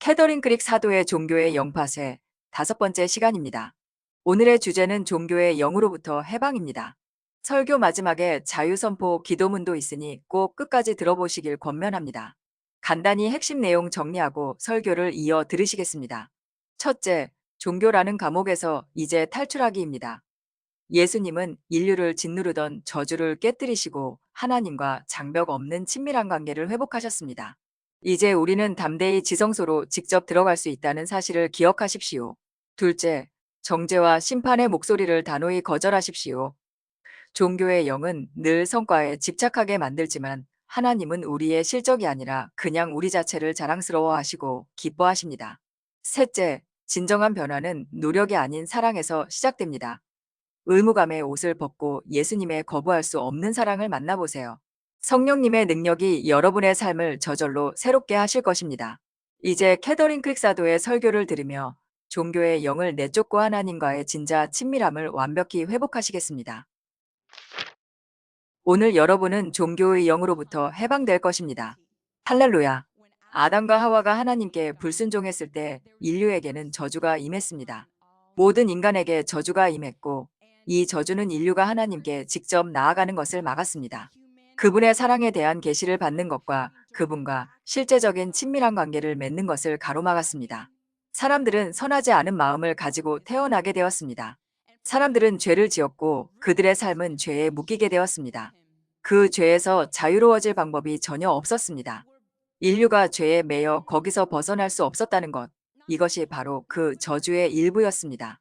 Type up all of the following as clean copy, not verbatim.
캐더린 크릭 사도의 종교의 영파세 5번째 시간입니다. 오늘의 주제는 종교의 영으로부터 해방입니다. 설교 마지막에 자유선포 기도문도 있으니 꼭 끝까지 들어보시길 권면합니다. 간단히 핵심 내용 정리하고 설교를 이어 들으시겠습니다. 첫째, 종교라는 감옥에서 이제 탈출하기입니다. 예수님은 인류를 짓누르던 저주를 깨뜨리시고 하나님과 장벽 없는 친밀한 관계를 회복하셨습니다. 이제 우리는 담대히 지성소로 직접 들어갈 수 있다는 사실을 기억하십시오. 둘째, 정죄와 심판의 목소리를 단호히 거절하십시오. 종교의 영은 늘 성과에 집착하게 만들지만 하나님은 우리의 실적이 아니라 그냥 우리 자체를 자랑스러워 하시고 기뻐하십니다. 셋째, 진정한 변화는 노력이 아닌 사랑에서 시작됩니다. 의무감의 옷을 벗고 예수님의 거부할 수 없는 사랑을 만나보세요. 성령님의 능력이 여러분의 삶을 저절로 새롭게 하실 것입니다. 이제 캐더린 크릭 사도의 설교를 들으며 종교의 영을 내쫓고 하나님과의 진짜 친밀함을 완벽히 회복하시겠습니다. 오늘 여러분은 종교의 영으로부터 해방될 것입니다. 할렐루야. 아담과 하와가 하나님께 불순종했을 때 인류에게는 저주가 임했습니다. 모든 인간에게 저주가 임했고 이 저주는 인류가 하나님께 직접 나아가는 것을 막았습니다. 그분의 사랑에 대한 계시를 받는 것과 그분과 실제적인 친밀한 관계를 맺는 것을 가로막았습니다. 사람들은 선하지 않은 마음을 가지고 태어나게 되었습니다. 사람들은 죄를 지었고 그들의 삶은 죄에 묶이게 되었습니다. 그 죄에서 자유로워질 방법이 전혀 없었습니다. 인류가 죄에 매여 거기서 벗어날 수 없었다는 것. 이것이 바로 그 저주의 일부였습니다.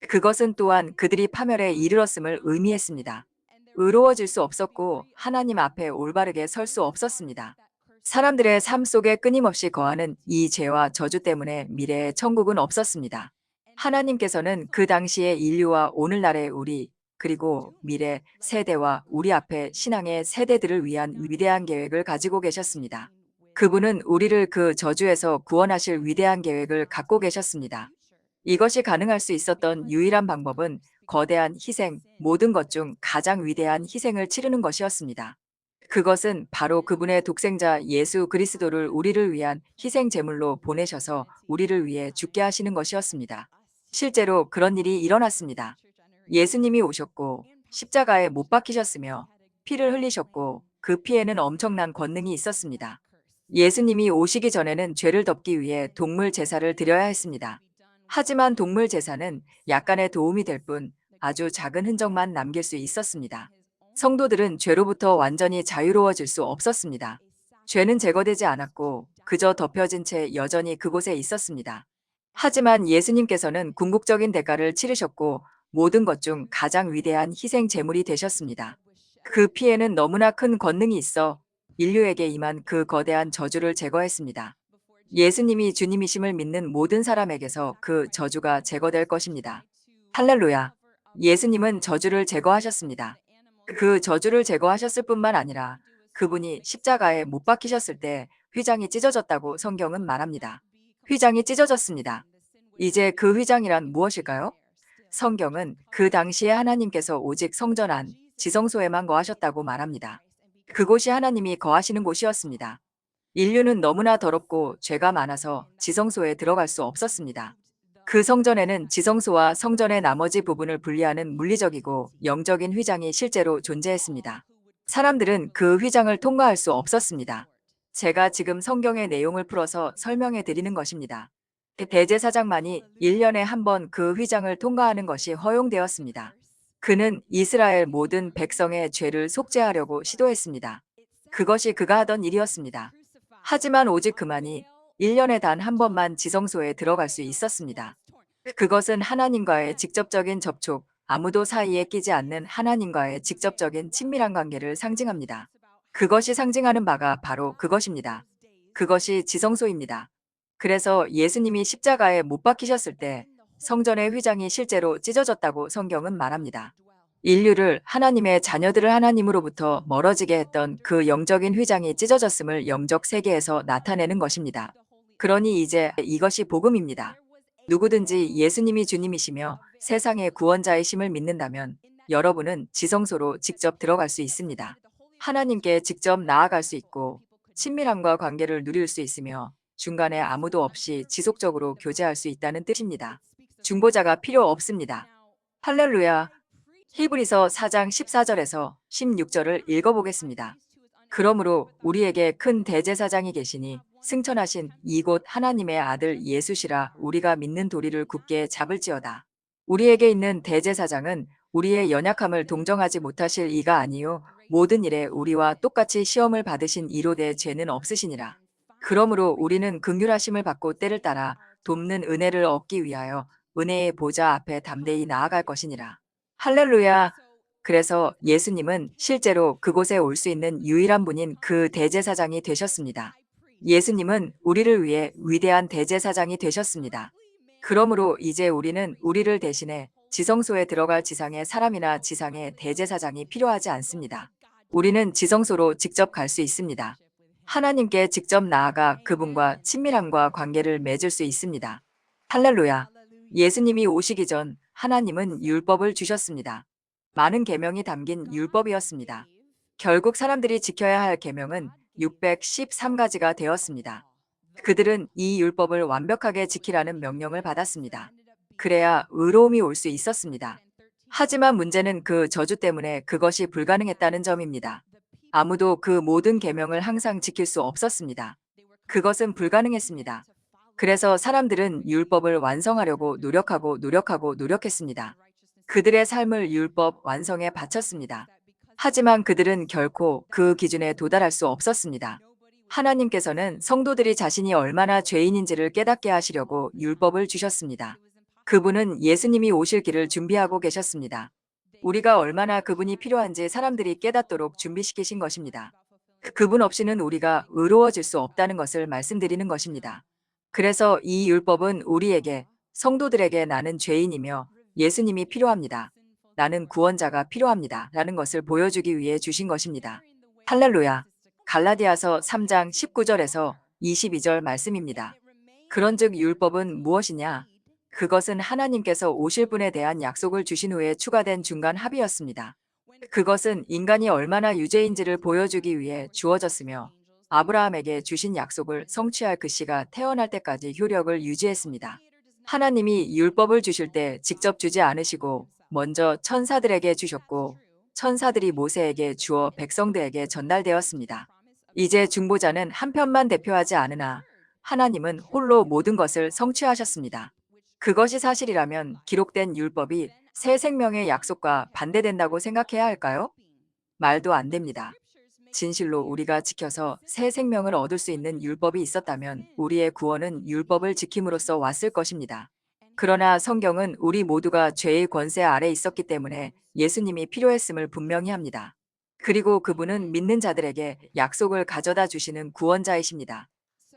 그것은 또한 그들이 파멸에 이르렀음을 의미했습니다. 의로워질 수 없었고 하나님 앞에 올바르게 설 수 없었습니다. 사람들의 삶 속에 끊임없이 거하는 이 죄와 저주 때문에 미래의 천국은 없었습니다. 하나님께서는 그 당시의 인류와 오늘날의 우리, 그리고 미래 세대와 우리 앞에 신앙의 세대들을 위한 위대한 계획을 가지고 계셨습니다. 그분은 우리를 그 저주에서 구원하실 위대한 계획을 갖고 계셨습니다. 이것이 가능할 수 있었던 유일한 방법은 거대한 희생, 모든 것 중 가장 위대한 희생을 치르는 것이었습니다. 그것은 바로 그분의 독생자 예수 그리스도를 우리를 위한 희생 제물로 보내셔서 우리를 위해 죽게 하시는 것이었습니다. 실제로 그런 일이 일어났습니다. 예수님이 오셨고 십자가에 못 박히셨으며 피를 흘리셨고 그 피에는 엄청난 권능이 있었습니다. 예수님이 오시기 전에는 죄를 덮기 위해 동물 제사를 드려야 했습니다. 하지만 동물 제사는 약간의 도움이 될 뿐 아주 작은 흔적만 남길 수 있었습니다. 성도들은 죄로부터 완전히 자유로워질 수 없었습니다. 죄는 제거되지 않았고 그저 덮여진 채 여전히 그곳에 있었습니다. 하지만 예수님께서는 궁극적인 대가를 치르셨고 모든 것 중 가장 위대한 희생 제물이 되셨습니다. 그 피에는 너무나 큰 권능이 있어 인류에게 임한 그 거대한 저주를 제거했습니다. 예수님이 주님이심을 믿는 모든 사람에게서 그 저주가 제거될 것입니다. 할렐루야. 예수님은 저주를 제거하셨습니다. 그 저주를 제거하셨을 뿐만 아니라 그분이 십자가에 못 박히셨을 때 휘장이 찢어졌다고 성경은 말합니다. 휘장이 찢어졌습니다. 이제 그 휘장이란 무엇일까요? 성경은 그 당시에 하나님께서 오직 성전 안, 지성소에만 거하셨다고 말합니다. 그곳이 하나님이 거하시는 곳이었습니다. 인류는 너무나 더럽고 죄가 많아서 지성소에 들어갈 수 없었습니다. 그 성전에는 지성소와 성전의 나머지 부분을 분리하는 물리적이고 영적인 휘장이 실제로 존재했습니다. 사람들은 그 휘장을 통과할 수 없었습니다. 제가 지금 성경의 내용을 풀어서 설명해 드리는 것입니다. 대제사장만이 1년에 한 번 그 휘장을 통과하는 것이 허용되었습니다. 그는 이스라엘 모든 백성의 죄를 속죄하려고 시도했습니다. 그것이 그가 하던 일이었습니다. 하지만 오직 그만이 1년에 단 한 번만 지성소에 들어갈 수 있었습니다. 그것은 하나님과의 직접적인 접촉, 아무도 사이에 끼지 않는 하나님과의 직접적인 친밀한 관계를 상징합니다. 그것이 상징하는 바가 바로 그것입니다. 그것이 지성소입니다. 그래서 예수님이 십자가에 못 박히셨을 때 성전의 휘장이 실제로 찢어졌다고 성경은 말합니다. 인류를 하나님의 자녀들을 하나님으로부터 멀어지게 했던 그 영적인 휘장이 찢어졌음을 영적 세계에서 나타내는 것입니다. 그러니 이제 이것이 복음입니다. 누구든지 예수님이 주님이시며 세상의 구원자이심을 믿는다면 여러분은 지성소로 직접 들어갈 수 있습니다. 하나님께 직접 나아갈 수 있고 친밀함과 관계를 누릴 수 있으며 중간에 아무도 없이 지속적으로 교제할 수 있다는 뜻입니다. 중보자가 필요 없습니다. 할렐루야. 히브리서 4장 14절에서 16절을 읽어보겠습니다. 그러므로 우리에게 큰 대제사장이 계시니 승천하신 이곳 하나님의 아들 예수시라 우리가 믿는 도리를 굳게 잡을지어다. 우리에게 있는 대제사장은 우리의 연약함을 동정하지 못하실 이가 아니요 모든 일에 우리와 똑같이 시험을 받으신 이로되 죄는 없으시니라. 그러므로 우리는 긍휼하심을 받고 때를 따라 돕는 은혜를 얻기 위하여 은혜의 보좌 앞에 담대히 나아갈 것이니라. 할렐루야. 그래서 예수님은 실제로 그곳에 올 수 있는 유일한 분인 그 대제사장이 되셨습니다. 예수님은 우리를 위해 위대한 대제사장이 되셨습니다. 그러므로 이제 우리는 우리를 대신해 지성소에 들어갈 지상의 사람이나 지상의 대제사장이 필요하지 않습니다. 우리는 지성소로 직접 갈 수 있습니다. 하나님께 직접 나아가 그분과 친밀함과 관계를 맺을 수 있습니다. 할렐루야. 예수님이 오시기 전 하나님은 율법을 주셨습니다. 많은 계명이 담긴 율법이었습니다. 결국 사람들이 지켜야 할 계명은 613가지가 되었습니다. 그들은 이 율법을 완벽하게 지키라는 명령을 받았습니다. 그래야 의로움이 올 수 있었습니다. 하지만 문제는 그 저주 때문에 그것이 불가능했다는 점입니다. 아무도 그 모든 계명을 항상 지킬 수 없었습니다. 그것은 불가능했습니다. 그래서 사람들은 율법을 완성하려고 노력했습니다. 그들의 삶을 율법 완성에 바쳤습니다. 하지만 그들은 결코 그 기준에 도달할 수 없었습니다. 하나님께서는 성도들이 자신이 얼마나 죄인인지를 깨닫게 하시려고 율법을 주셨습니다. 그분은 예수님이 오실 길을 준비하고 계셨습니다. 우리가 얼마나 그분이 필요한지 사람들이 깨닫도록 준비시키신 것입니다. 그분 없이는 우리가 의로워질 수 없다는 것을 말씀드리는 것입니다. 그래서 이 율법은 우리에게, 성도들에게 나는 죄인이며 예수님이 필요합니다. 나는 구원자가 필요합니다. 라는 것을 보여주기 위해 주신 것입니다. 할렐루야. 갈라디아서 3장 19절에서 22절 말씀입니다. 그런즉 율법은 무엇이냐? 그것은 하나님께서 오실 분에 대한 약속을 주신 후에 추가된 중간 합의였습니다. 그것은 인간이 얼마나 유죄인지를 보여주기 위해 주어졌으며 아브라함에게 주신 약속을 성취할 그 씨가 태어날 때까지 효력을 유지했습니다. 하나님이 율법을 주실 때 직접 주지 않으시고 먼저 천사들에게 주셨고 천사들이 모세에게 주어 백성들에게 전달되었습니다. 이제 중보자는 한 편만 대표하지 않으나 하나님은 홀로 모든 것을 성취하셨습니다. 그것이 사실이라면 기록된 율법이 새 생명의 약속과 반대된다고 생각해야 할까요? 말도 안 됩니다. 진실로 우리가 지켜서 새 생명을 얻을 수 있는 율법이 있었다면 우리의 구원은 율법을 지킴으로써 왔을 것입니다. 그러나 성경은 우리 모두가 죄의 권세 아래 있었기 때문에 예수님이 필요했음을 분명히 합니다. 그리고 그분은 믿는 자들에게 약속을 가져다 주시는 구원자이십니다.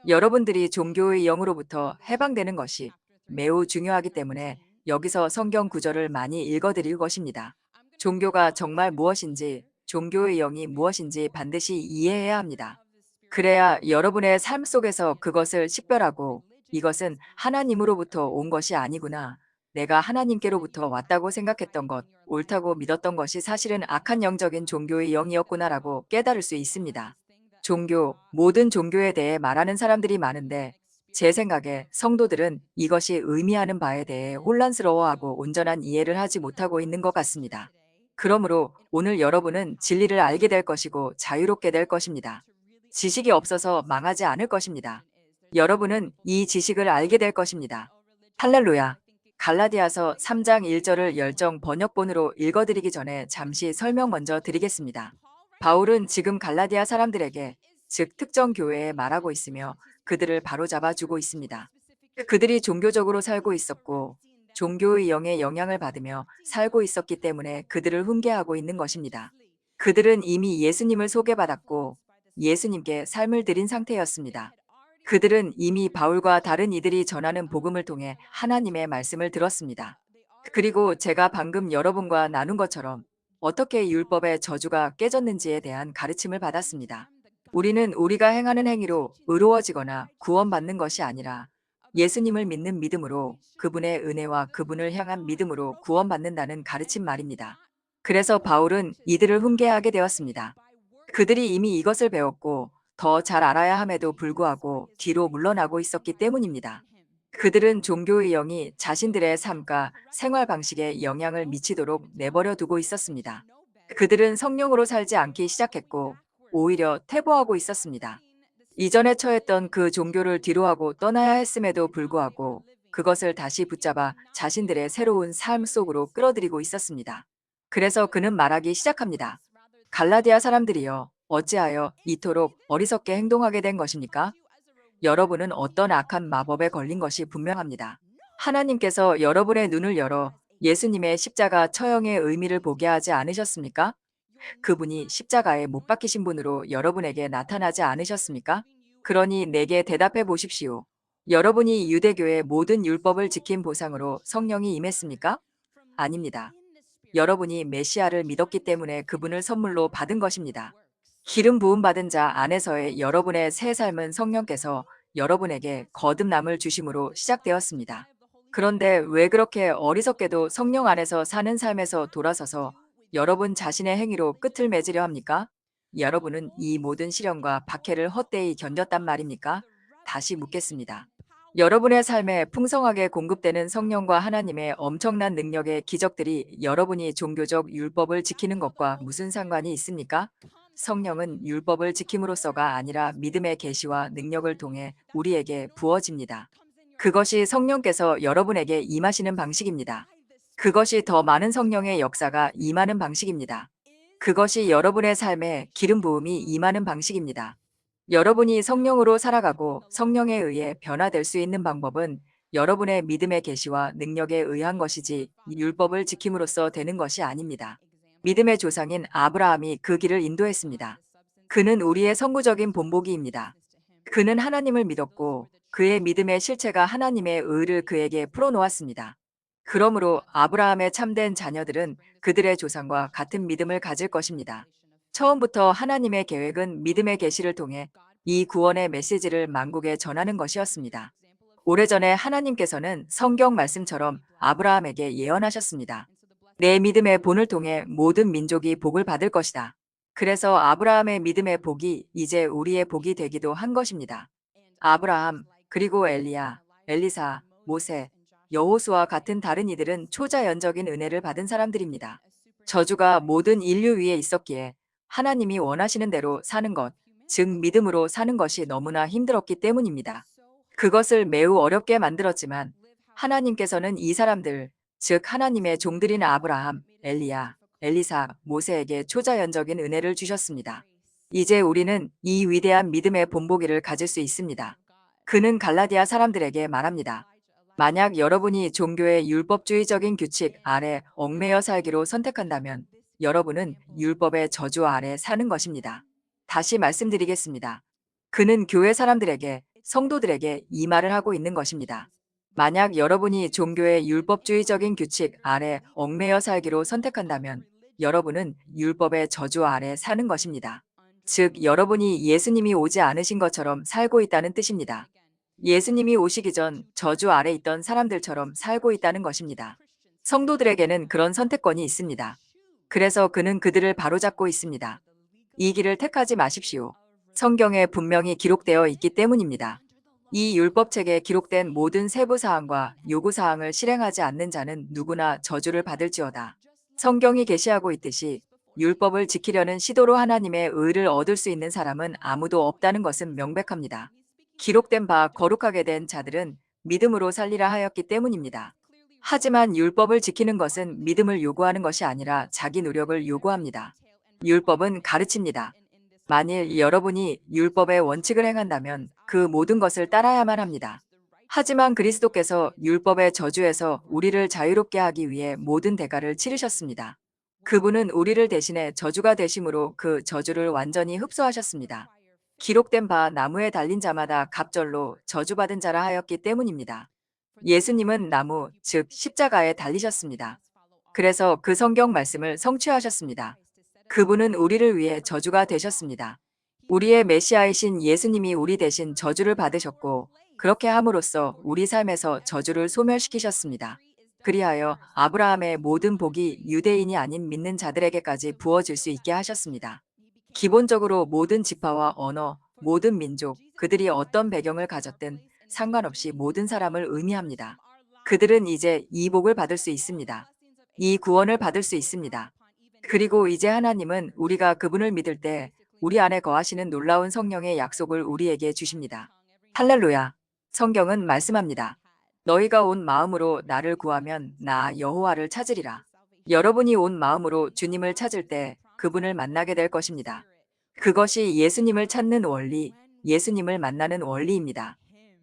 여러분들이 종교의 영으로부터 해방되는 것이 매우 중요하기 때문에 여기서 성경 구절을 많이 읽어드릴 것입니다. 종교가 정말 무엇인지, 종교의 영이 무엇인지 반드시 이해해야 합니다. 그래야 여러분의 삶 속에서 그것을 식별하고 이것은 하나님으로부터 온 것이 아니구나. 내가 하나님께로부터 왔다고 생각했던 것, 옳다고 믿었던 것이 사실은 악한 영적인 종교의 영이었구나라고 깨달을 수 있습니다. 종교, 모든 종교에 대해 말하는 사람들이 많은데 제 생각에 성도들은 이것이 의미하는 바에 대해 혼란스러워하고 온전한 이해를 하지 못하고 있는 것 같습니다. 그러므로 오늘 여러분은 진리를 알게 될 것이고 자유롭게 될 것입니다. 지식이 없어서 망하지 않을 것입니다. 여러분은 이 지식을 알게 될 것입니다. 할렐루야. 갈라디아서 3장 1절을 열정 번역본으로 읽어드리기 전에 잠시 설명 먼저 드리겠습니다. 바울은 지금 갈라디아 사람들에게, 즉 특정 교회에 말하고 있으며 그들을 바로잡아 주고 있습니다. 그들이 종교적으로 살고 있었고 종교의 영의 영향을 받으며 살고 있었기 때문에 그들을 훈계하고 있는 것입니다. 그들은 이미 예수님을 소개받았고 예수님께 삶을 드린 상태였습니다. 그들은 이미 바울과 다른 이들이 전하는 복음을 통해 하나님의 말씀을 들었습니다. 그리고 제가 방금 여러분과 나눈 것처럼 어떻게 율법의 저주가 깨졌는지에 대한 가르침을 받았습니다. 우리는 우리가 행하는 행위로 의로워지거나 구원받는 것이 아니라 예수님을 믿는 믿음으로 그분의 은혜와 그분을 향한 믿음으로 구원받는다는 가르침 말입니다. 그래서 바울은 이들을 훈계하게 되었습니다. 그들이 이미 이것을 배웠고 더 잘 알아야 함에도 불구하고 뒤로 물러나고 있었기 때문입니다. 그들은 종교의 영이 자신들의 삶과 생활 방식에 영향을 미치도록 내버려 두고 있었습니다. 그들은 성령으로 살지 않기 시작했고 오히려 퇴보하고 있었습니다. 이전에 처했던 그 종교를 뒤로하고 떠나야 했음에도 불구하고 그것을 다시 붙잡아 자신들의 새로운 삶 속으로 끌어들이고 있었습니다. 그래서 그는 말하기 시작합니다. 갈라디아 사람들이여, 어찌하여 이토록 어리석게 행동하게 된 것입니까? 여러분은 어떤 악한 마법에 걸린 것이 분명합니다. 하나님께서 여러분의 눈을 열어 예수님의 십자가 처형의 의미를 보게 하지 않으셨습니까? 그분이 십자가에 못 박히신 분으로 여러분에게 나타나지 않으셨습니까? 그러니 내게 대답해 보십시오. 여러분이 유대교의 모든 율법을 지킨 보상으로 성령이 임했습니까? 아닙니다. 여러분이 메시아를 믿었기 때문에 그분을 선물로 받은 것입니다. 기름 부음 받은 자 안에서의 여러분의 새 삶은 성령께서 여러분에게 거듭남을 주심으로 시작되었습니다. 그런데 왜 그렇게 어리석게도 성령 안에서 사는 삶에서 돌아서서 여러분 자신의 행위로 끝을 맺으려 합니까? 여러분은 이 모든 시련과 박해를 헛되이 견뎠단 말입니까? 다시 묻겠습니다. 여러분의 삶에 풍성하게 공급되는 성령과 하나님의 엄청난 능력의 기적들이 여러분이 종교적 율법을 지키는 것과 무슨 상관이 있습니까? 성령은 율법을 지킴으로써가 아니라 믿음의 계시와 능력을 통해 우리에게 부어집니다. 그것이 성령께서 여러분에게 임하시는 방식입니다. 그것이 더 많은 성령의 역사가 임하는 방식입니다. 그것이 여러분의 삶에 기름 부음이 임하는 방식입니다. 여러분이 성령으로 살아가고 성령에 의해 변화될 수 있는 방법은 여러분의 믿음의 계시와 능력에 의한 것이지 율법을 지킴으로써 되는 것이 아닙니다. 믿음의 조상인 아브라함이 그 길을 인도했습니다. 그는 우리의 선구적인 본보기입니다. 그는 하나님을 믿었고 그의 믿음의 실체가 하나님의 의를 그에게 풀어놓았습니다. 그러므로 아브라함의 참된 자녀들은 그들의 조상과 같은 믿음을 가질 것입니다. 처음부터 하나님의 계획은 믿음의 계시를 통해 이 구원의 메시지를 만국에 전하는 것이었습니다. 오래전에 하나님께서는 성경 말씀처럼 아브라함에게 예언하셨습니다. 내 믿음의 본을 통해 모든 민족이 복을 받을 것이다. 그래서 아브라함의 믿음의 복이 이제 우리의 복이 되기도 한 것입니다. 아브라함, 그리고 엘리야, 엘리사, 모세, 여호수와 같은 다른 이들은 초자연적인 은혜를 받은 사람들입니다. 저주가 모든 인류 위에 있었기에 하나님이 원하시는 대로 사는 것, 즉 믿음으로 사는 것이 너무나 힘들었기 때문입니다. 그것을 매우 어렵게 만들었지만 하나님께서는 이 사람들, 즉 하나님의 종들인 아브라함, 엘리야, 엘리사, 모세에게 초자연적인 은혜를 주셨습니다. 이제 우리는 이 위대한 믿음의 본보기를 가질 수 있습니다. 그는 갈라디아 사람들에게 말합니다. 만약 여러분이 종교의 율법주의적인 규칙 아래 얽매여 살기로 선택한다면 여러분은 율법의 저주 아래 사는 것입니다. 다시 말씀드리겠습니다. 그는 교회 사람들에게, 성도들에게 이 말을 하고 있는 것입니다. 만약 여러분이 종교의 율법주의적인 규칙 아래 얽매여 살기로 선택한다면 여러분은 율법의 저주 아래 사는 것입니다. 즉, 여러분이 예수님이 오지 않으신 것처럼 살고 있다는 뜻입니다. 예수님이 오시기 전 저주 아래 있던 사람들처럼 살고 있다는 것입니다. 성도들에게는 그런 선택권이 있습니다. 그래서 그는 그들을 바로잡고 있습니다. 이 길을 택하지 마십시오. 성경에 분명히 기록되어 있기 때문입니다. 이 율법책에 기록된 모든 세부사항과 요구사항을 실행하지 않는 자는 누구나 저주를 받을지어다. 성경이 계시하고 있듯이 율법을 지키려는 시도로 하나님의 의를 얻을 수 있는 사람은 아무도 없다는 것은 명백합니다. 기록된 바 거룩하게 된 자들은 믿음으로 살리라 하였기 때문입니다. 하지만 율법을 지키는 것은 믿음을 요구하는 것이 아니라 자기 노력을 요구합니다. 율법은 가르칩니다. 만일 여러분이 율법의 원칙을 행한다면 그 모든 것을 따라야만 합니다. 하지만 그리스도께서 율법의 저주에서 우리를 자유롭게 하기 위해 모든 대가를 치르셨습니다. 그분은 우리를 대신해 저주가 되심으로 그 저주를 완전히 흡수하셨습니다. 기록된 바 나무에 달린 자마다 갑절로 저주받은 자라 하였기 때문입니다. 예수님은 나무, 즉 십자가에 달리셨습니다. 그래서 그 성경 말씀을 성취하셨습니다. 그분은 우리를 위해 저주가 되셨습니다. 우리의 메시아이신 예수님이 우리 대신 저주를 받으셨고 그렇게 함으로써 우리 삶에서 저주를 소멸시키셨습니다. 그리하여 아브라함의 모든 복이 유대인이 아닌 믿는 자들에게까지 부어질 수 있게 하셨습니다. 기본적으로 모든 지파와 언어, 모든 민족, 그들이 어떤 배경을 가졌든 상관없이 모든 사람을 의미합니다. 그들은 이제 이 복을 받을 수 있습니다. 이 구원을 받을 수 있습니다. 그리고 이제 하나님은 우리가 그분을 믿을 때 우리 안에 거하시는 놀라운 성령의 약속을 우리에게 주십니다. 할렐루야. 성경은 말씀합니다. 너희가 온 마음으로 나를 구하면 나 여호와를 찾으리라. 여러분이 온 마음으로 주님을 찾을 때 그분을 만나게 될 것입니다. 그것이 예수님을 찾는 원리, 예수님을 만나는 원리입니다.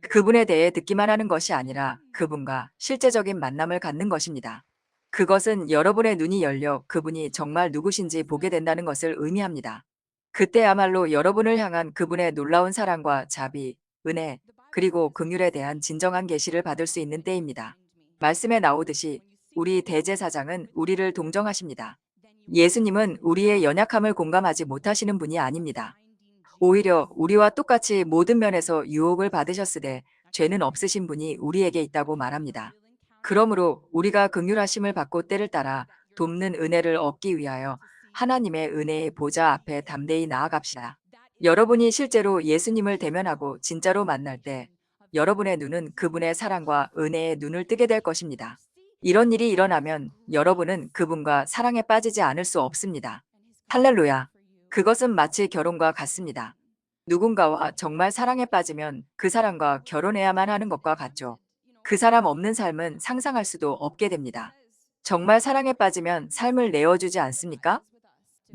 그분에 대해 듣기만 하는 것이 아니라 그분과 실제적인 만남을 갖는 것입니다. 그것은 여러분의 눈이 열려 그분이 정말 누구신지 보게 된다는 것을 의미합니다. 그때야말로 여러분을 향한 그분의 놀라운 사랑과 자비, 은혜, 그리고 긍휼에 대한 진정한 계시를 받을 수 있는 때입니다. 말씀에 나오듯이 우리 대제사장은 우리를 동정하십니다. 예수님은 우리의 연약함을 공감하지 못하시는 분이 아닙니다. 오히려 우리와 똑같이 모든 면에서 유혹을 받으셨으되 죄는 없으신 분이 우리에게 있다고 말합니다. 그러므로 우리가 긍휼하심을 받고 때를 따라 돕는 은혜를 얻기 위하여 하나님의 은혜의 보좌 앞에 담대히 나아갑시다. 여러분이 실제로 예수님을 대면하고 진짜로 만날 때 여러분의 눈은 그분의 사랑과 은혜의 눈을 뜨게 될 것입니다. 이런 일이 일어나면 여러분은 그분과 사랑에 빠지지 않을 수 없습니다. 할렐루야. 그것은 마치 결혼과 같습니다. 누군가와 정말 사랑에 빠지면 그 사람과 결혼해야만 하는 것과 같죠. 그 사람 없는 삶은 상상할 수도 없게 됩니다. 정말 사랑에 빠지면 삶을 내어주지 않습니까?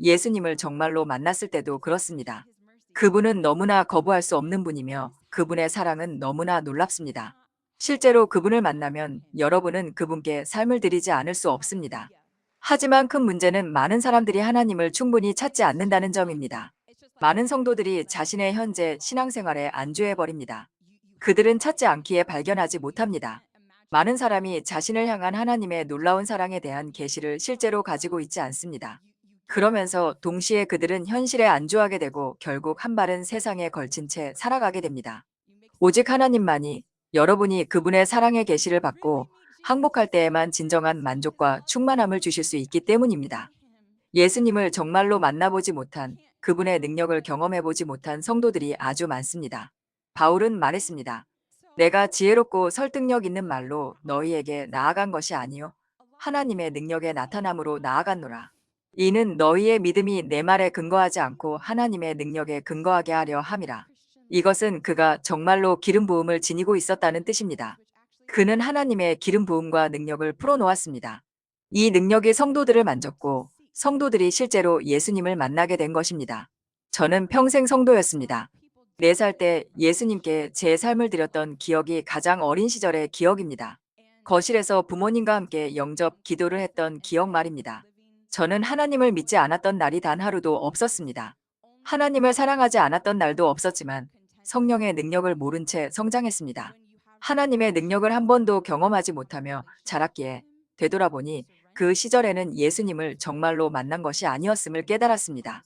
예수님을 정말로 만났을 때도 그렇습니다. 그분은 너무나 거부할 수 없는 분이며 그분의 사랑은 너무나 놀랍습니다. 실제로 그분을 만나면 여러분은 그분께 삶을 드리지 않을 수 없습니다. 하지만 큰 문제는 많은 사람들이 하나님을 충분히 찾지 않는다는 점입니다. 많은 성도들이 자신의 현재 신앙생활에 안주해버립니다. 그들은 찾지 않기에 발견하지 못합니다. 많은 사람이 자신을 향한 하나님의 놀라운 사랑에 대한 계시를 실제로 가지고 있지 않습니다. 그러면서 동시에 그들은 현실에 안주하게 되고 결국 한 발은 세상에 걸친 채 살아가게 됩니다. 오직 하나님만이 여러분이 그분의 사랑의 계시를 받고 항복할 때에만 진정한 만족과 충만함을 주실 수 있기 때문입니다. 예수님을 정말로 만나보지 못한 그분의 능력을 경험해보지 못한 성도들이 아주 많습니다. 바울은 말했습니다. 내가 지혜롭고 설득력 있는 말로 너희에게 나아간 것이 아니요 하나님의 능력의 나타남으로 나아갔노라. 이는 너희의 믿음이 내 말에 근거하지 않고 하나님의 능력에 근거하게 하려 함이라. 이것은 그가 정말로 기름 부음을 지니고 있었다는 뜻입니다. 그는 하나님의 기름 부음과 능력을 풀어놓았습니다. 이 능력이 성도들을 만졌고 성도들이 실제로 예수님을 만나게 된 것입니다. 저는 평생 성도였습니다. 4살 때 예수님께 제 삶을 드렸던 기억이 가장 어린 시절의 기억입니다. 거실에서 부모님과 함께 영접 기도를 했던 기억 말입니다. 저는 하나님을 믿지 않았던 날이 단 하루도 없었습니다. 하나님을 사랑하지 않았던 날도 없었지만 성령의 능력을 모른 채 성장했습니다. 하나님의 능력을 한 번도 경험하지 못하며 자랐기에 되돌아보니 그 시절에는 예수님을 정말로 만난 것이 아니었음을 깨달았습니다.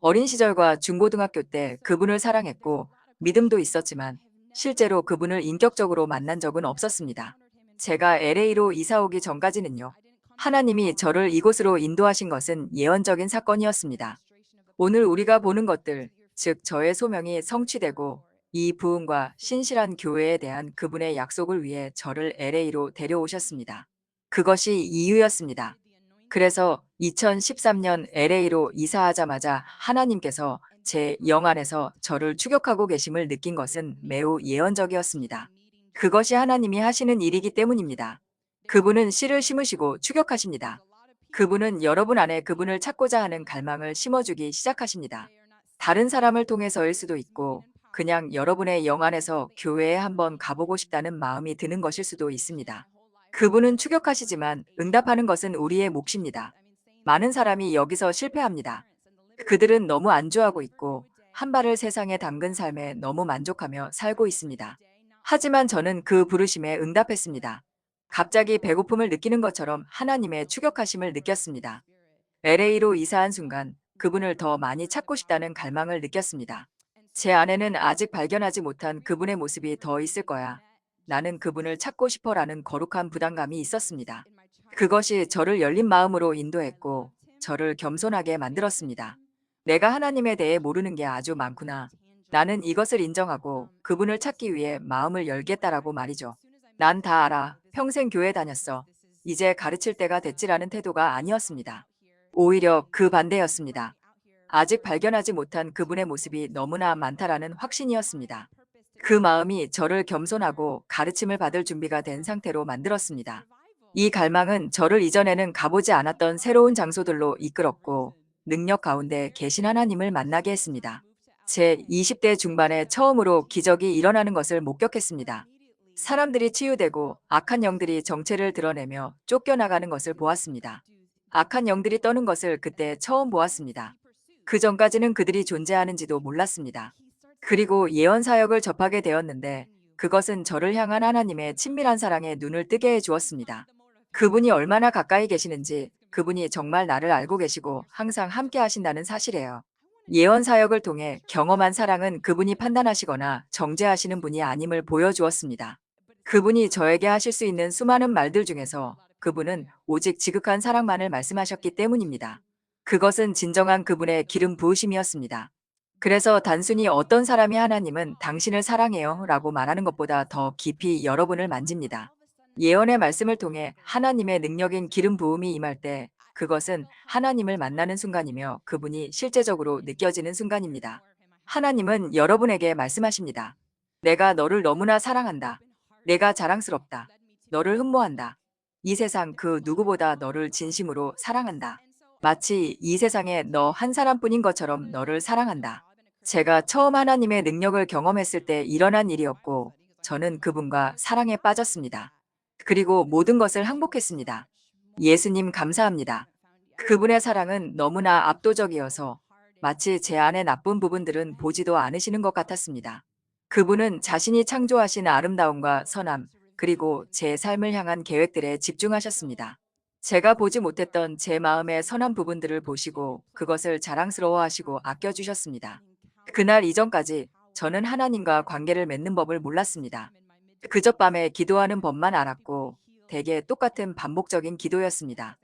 어린 시절과 중고등학교 때 그분을 사랑했고 믿음도 있었지만 실제로 그분을 인격적으로 만난 적은 없었습니다. 제가 LA로 이사 오기 전까지는요. 하나님이 저를 이곳으로 인도하신 것은 예언적인 사건이었습니다. 오늘 우리가 보는 것들, 즉 저의 소명이 성취되고 이 부흥과 신실한 교회에 대한 그분의 약속을 위해 저를 LA로 데려오셨습니다. 그것이 이유였습니다. 그래서 2013년 LA로 이사하자마자 하나님께서 제 영 안에서 저를 추격하고 계심을 느낀 것은 매우 예언적이었습니다. 그것이 하나님이 하시는 일이기 때문입니다. 그분은 씨를 심으시고 추격하십니다. 그분은 여러분 안에 그분을 찾고자 하는 갈망을 심어주기 시작하십니다. 다른 사람을 통해서일 수도 있고 그냥 여러분의 영 안에서 교회에 한번 가보고 싶다는 마음이 드는 것일 수도 있습니다. 그분은 추격하시지만 응답하는 것은 우리의 몫입니다. 많은 사람이 여기서 실패합니다. 그들은 너무 안주하고 있고 한 발을 세상에 담근 삶에 너무 만족하며 살고 있습니다. 하지만 저는 그 부르심에 응답했습니다. 갑자기 배고픔을 느끼는 것처럼 하나님의 추격하심을 느꼈습니다. LA로 이사한 순간 그분을 더 많이 찾고 싶다는 갈망을 느꼈습니다. 제 안에는 아직 발견하지 못한 그분의 모습이 더 있을 거야. 나는 그분을 찾고 싶어라는 거룩한 부담감이 있었습니다. 그것이 저를 열린 마음으로 인도했고 저를 겸손하게 만들었습니다. 내가 하나님에 대해 모르는 게 아주 많구나. 나는 이것을 인정하고 그분을 찾기 위해 마음을 열겠다라고 말이죠. 난 다 알아. 평생 교회 다녔어. 이제 가르칠 때가 됐지라는 태도가 아니었습니다. 오히려 그 반대였습니다. 아직 발견하지 못한 그분의 모습이 너무나 많다라는 확신이었습니다. 그 마음이 저를 겸손하고 가르침을 받을 준비가 된 상태로 만들었습니다. 이 갈망은 저를 이전에는 가보지 않았던 새로운 장소들로 이끌었고 능력 가운데 계신 하나님을 만나게 했습니다. 제 20대 중반에 처음으로 기적이 일어나는 것을 목격했습니다. 사람들이 치유되고 악한 영들이 정체를 드러내며 쫓겨나가는 것을 보았습니다. 악한 영들이 떠는 것을 그때 처음 보았습니다. 그 전까지는 그들이 존재하는지도 몰랐습니다. 그리고 예언 사역을 접하게 되었는데 그것은 저를 향한 하나님의 친밀한 사랑에 눈을 뜨게 해 주었습니다. 그분이 얼마나 가까이 계시는지, 그분이 정말 나를 알고 계시고 항상 함께 하신다는 사실이에요. 예언 사역을 통해 경험한 사랑은 그분이 판단하시거나 정죄하시는 분이 아님을 보여주었습니다. 그분이 저에게 하실 수 있는 수많은 말들 중에서 그분은 오직 지극한 사랑만을 말씀하셨기 때문입니다. 그것은 진정한 그분의 기름 부으심이었습니다. 그래서 단순히 어떤 사람이 하나님은 당신을 사랑해요 라고 말하는 것보다 더 깊이 여러분을 만집니다. 예언의 말씀을 통해 하나님의 능력인 기름 부음이 임할 때 그것은 하나님을 만나는 순간이며 그분이 실제적으로 느껴지는 순간입니다. 하나님은 여러분에게 말씀하십니다. 내가 너를 너무나 사랑한다. 내가 자랑스럽다. 너를 흠모한다. 이 세상 그 누구보다 너를 진심으로 사랑한다. 마치 이 세상에 너 한 사람뿐인 것처럼 너를 사랑한다. 제가 처음 하나님의 능력을 경험했을 때 일어난 일이었고, 저는 그분과 사랑에 빠졌습니다. 그리고 모든 것을 항복했습니다. 예수님 감사합니다. 그분의 사랑은 너무나 압도적이어서 마치 제 안의 나쁜 부분들은 보지도 않으시는 것 같았습니다. 그분은 자신이 창조하신 아름다움과 선함, 그리고 제 삶을 향한 계획들에 집중하셨습니다. 제가 보지 못했던 제 마음의 선한 부분들을 보시고 그것을 자랑스러워하시고 아껴주셨습니다. 그날 이전까지 저는 하나님과 관계를 맺는 법을 몰랐습니다. 그저밤에 기도하는 법만 알았고 대개 똑같은 반복적인 기도였습니다.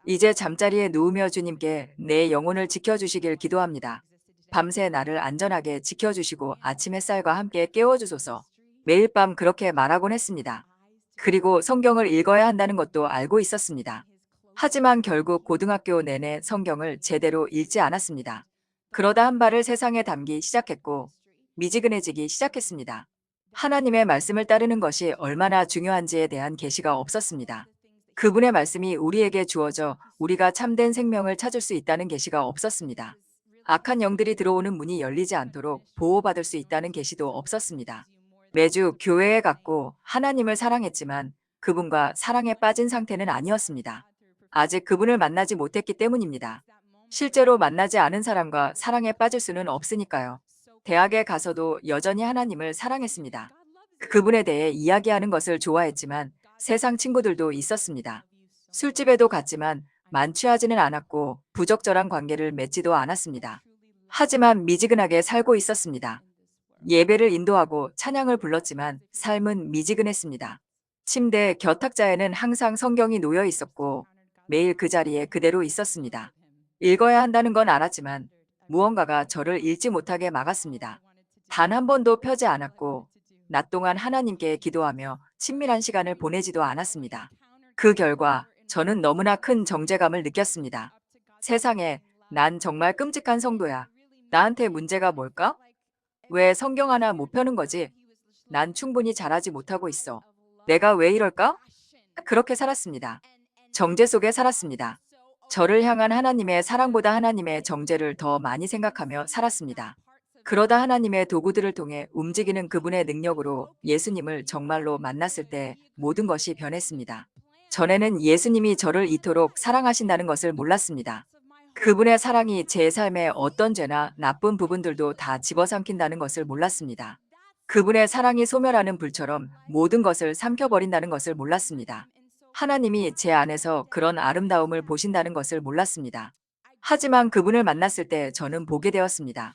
이제 잠자리에 누우며 주님께 내 영혼을 지켜주시길 기도합니다. 밤새 나를 안전하게 지켜주시고 아침 햇살과 함께 깨워주소서. 매일 밤 그렇게 말하곤 했습니다. 그리고 성경을 읽어야 한다는 것도 알고 있었습니다. 하지만 결국 고등학교 내내 성경을 제대로 읽지 않았습니다. 그러다 한 발을 세상에 담기 시작했고 미지근해지기 시작했습니다. 하나님의 말씀을 따르는 것이 얼마나 중요한지에 대한 계시가 없었습니다. 그분의 말씀이 우리에게 주어져 우리가 참된 생명을 찾을 수 있다는 계시가 없었습니다. 악한 영들이 들어오는 문이 열리지 않도록 보호받을 수 있다는 계시도 없었습니다. 매주 교회에 갔고 하나님을 사랑했지만 그분과 사랑에 빠진 상태는 아니었습니다. 아직 그분을 만나지 못했기 때문입니다. 실제로 만나지 않은 사람과 사랑에 빠질 수는 없으니까요. 대학에 가서도 여전히 하나님을 사랑했습니다. 그분에 대해 이야기하는 것을 좋아했지만 세상 친구들도 있었습니다. 술집에도 갔지만 만취하지는 않았고 부적절한 관계를 맺지도 않았습니다. 하지만 미지근하게 살고 있었습니다. 예배를 인도하고 찬양을 불렀지만 삶은 미지근했습니다. 침대 겨탁자에는 항상 성경이 놓여 있었고 매일 그 자리에 그대로 있었습니다. 읽어야 한다는 건 알았지만 무언가가 저를 읽지 못하게 막았습니다. 단 한 번도 펴지 않았고 낮 동안 하나님께 기도하며 친밀한 시간을 보내지도 않았습니다. 그 결과 저는 너무나 큰 정죄감을 느꼈습니다. 세상에, 난 정말 끔찍한 성도야. 나한테 문제가 뭘까? 왜 성경 하나 못 펴는 거지? 난 충분히 잘하지 못하고 있어. 내가 왜 이럴까? 그렇게 살았습니다. 정죄 속에 살았습니다. 저를 향한 하나님의 사랑보다 하나님의 정죄를 더 많이 생각하며 살았습니다. 그러다 하나님의 도구들을 통해 움직이는 그분의 능력으로 예수님을 정말로 만났을 때 모든 것이 변했습니다. 전에는 예수님이 저를 이토록 사랑하신다는 것을 몰랐습니다. 그분의 사랑이 제 삶의 어떤 죄나 나쁜 부분들도 다 집어삼킨다는 것을 몰랐습니다. 그분의 사랑이 소멸하는 불처럼 모든 것을 삼켜버린다는 것을 몰랐습니다. 하나님이 제 안에서 그런 아름다움을 보신다는 것을 몰랐습니다. 하지만 그분을 만났을 때 저는 보게 되었습니다.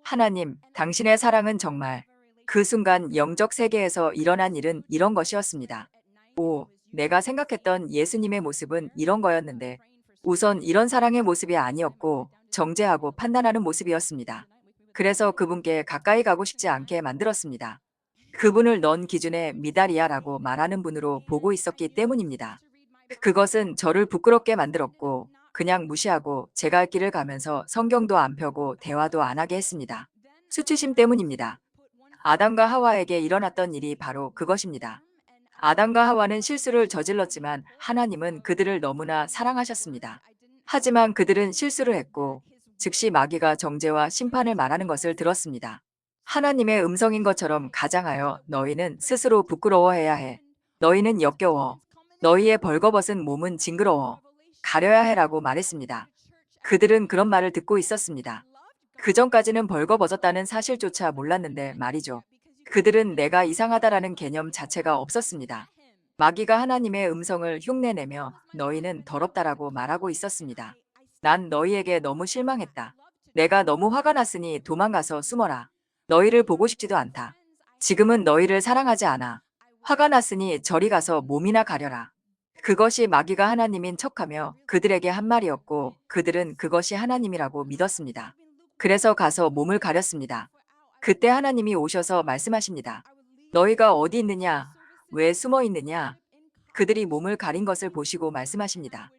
하나님, 당신의 사랑은 정말 그 순간 영적 세계에서 일어난 일은 이런 것이었습니다. 오, 내가 생각했던 예수님의 모습은 이런 거였는데 우선 이런 사랑의 모습이 아니었고 정죄하고 판단하는 모습이었습니다. 그래서 그분께 가까이 가고 싶지 않게 만들었습니다. 그분을 넌 기준의 미달이야라고 말하는 분으로 보고 있었기 때문입니다. 그것은 저를 부끄럽게 만들었고 그냥 무시하고 제 갈 길을 가면서 성경도 안 펴고 대화도 안 하게 했습니다. 수치심 때문입니다. 아담과 하와에게 일어났던 일이 바로 그것입니다. 아담과 하와는 실수를 저질렀지만 하나님은 그들을 너무나 사랑하셨습니다. 하지만 그들은 실수를 했고 즉시 마귀가 정죄와 심판을 말하는 것을 들었습니다. 하나님의 음성인 것처럼 가장하여 너희는 스스로 부끄러워해야 해. 너희는 역겨워. 너희의 벌거벗은 몸은 징그러워. 가려야 해라고 말했습니다. 그들은 그런 말을 듣고 있었습니다. 그전까지는 벌거벗었다는 사실조차 몰랐는데 말이죠. 그들은 내가 이상하다라는 개념 자체가 없었습니다. 마귀가 하나님의 음성을 흉내내며 너희는 더럽다라고 말하고 있었습니다. 난 너희에게 너무 실망했다. 내가 너무 화가 났으니 도망가서 숨어라. 너희를 보고 싶지도 않다. 지금은 너희를 사랑하지 않아. 화가 났으니 저리 가서 몸이나 가려라. 그것이 마귀가 하나님인 척하며 그들에게 한 말이었고 그들은 그것이 하나님이라고 믿었습니다. 그래서 가서 몸을 가렸습니다. 그때 하나님이 오셔서 말씀하십니다. 너희가 어디 있느냐? 왜 숨어 있느냐? 그들이 몸을 가린 것을 보시고 말씀하십니다.